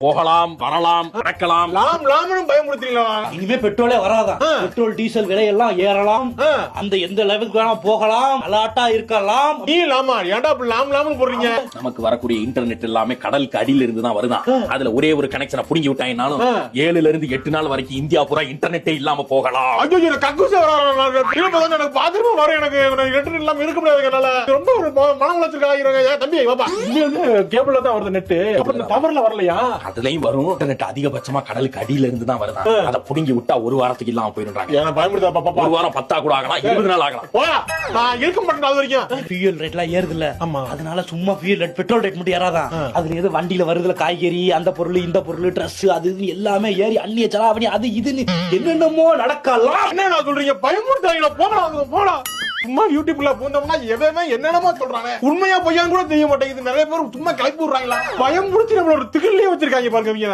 போகலாம், வரலாம், நடக்கலாம். பயமுறுத்தீங்களா? இனிமே பெட்ரோலே வராதான். பெட்ரோல் டீசல் விலையெல்லாம் ஏறலாம். அந்த எந்த லெவலுக்கு வேணா போகலாம், அலாட்டா இருக்கலாம். நீ லாமா ஏன்டா அப்படி லாம்னு போடுறீங்க? நமக்கு வரக்கூடிய இன்டர்நெட் எல்லாமே கடலுக்கு அடியில இருந்து தான் வருதான். அதுல ஒரே ஒரு கனெக்ஷனை புடுங்கி விட்டாங்கனாலும் 7ல இருந்து 8 நாள் வரைக்கும் இந்தியா பூரா இன்டர்நெட்டே இல்லாம போகலாம். ஐயோ எனக்கு கக்கூசே வராது. எனக்கு பாத்ரூமா வர எனக்கு இன்டர்நெட் இல்லாம இருக்க முடியாது. என்னால ரொம்ப ஒரு மன உளைச்சல் ஆகிருங்க. தம்பி பாப்பா கேபிள்ல தான் வருது நெட். அப்புறம் டவர்ல வரலையா? அதுலயும் வரும். இன்டர்நெட் அதிகபட்சமா கடலுக்கு அடியில இருந்து தான் வருதான். அதை புடுங்கி விட்டா ஒரு வாரத்துக்கு இல்லாம போயிடுறாங்க. ஏன்னா பயமுறுத்தா பாப்பா. ஒரு வாரம் 10 கூட ஆகலாம், 20 நாள் ஆகலாம். நான் இருக்க மாட்டேன் அது வரைக்கும். ஃபியூல் ரேட்லாம் ஏறுதுல்ல. அதனால சும்மா ஃபியூல் ரேட் பெட்ரோல் ரேட் மட்டும் ஏறாதான். அதுல ஏதோ வண்டியில வருதுல காய்கறி, அந்த பொருள் இந்த பொருள், ட்ரெஸ், அது எல்லாமே ஏறி அந்நிய செலாவணி அது இதுன்னு என்னென்னமோ நடக்கலாம். என்ன சொல்றீங்க? பயமுறுத்தாங்களா? போகலாம். சும்மா யூடியூப்ல பூந்தோம்னா எதையுமே என்னென்னமோ சொல்றாங்க. உண்மையா பொய்யான்னு கூட தெரிய மாட்டேங்குது. நிறைய பேர் சும்மா கிளப்பி விடுறாங்களா? பயம் முடிச்சு நம்மள ஒரு திகிலே வச்சிருக்காங்க பாருங்க.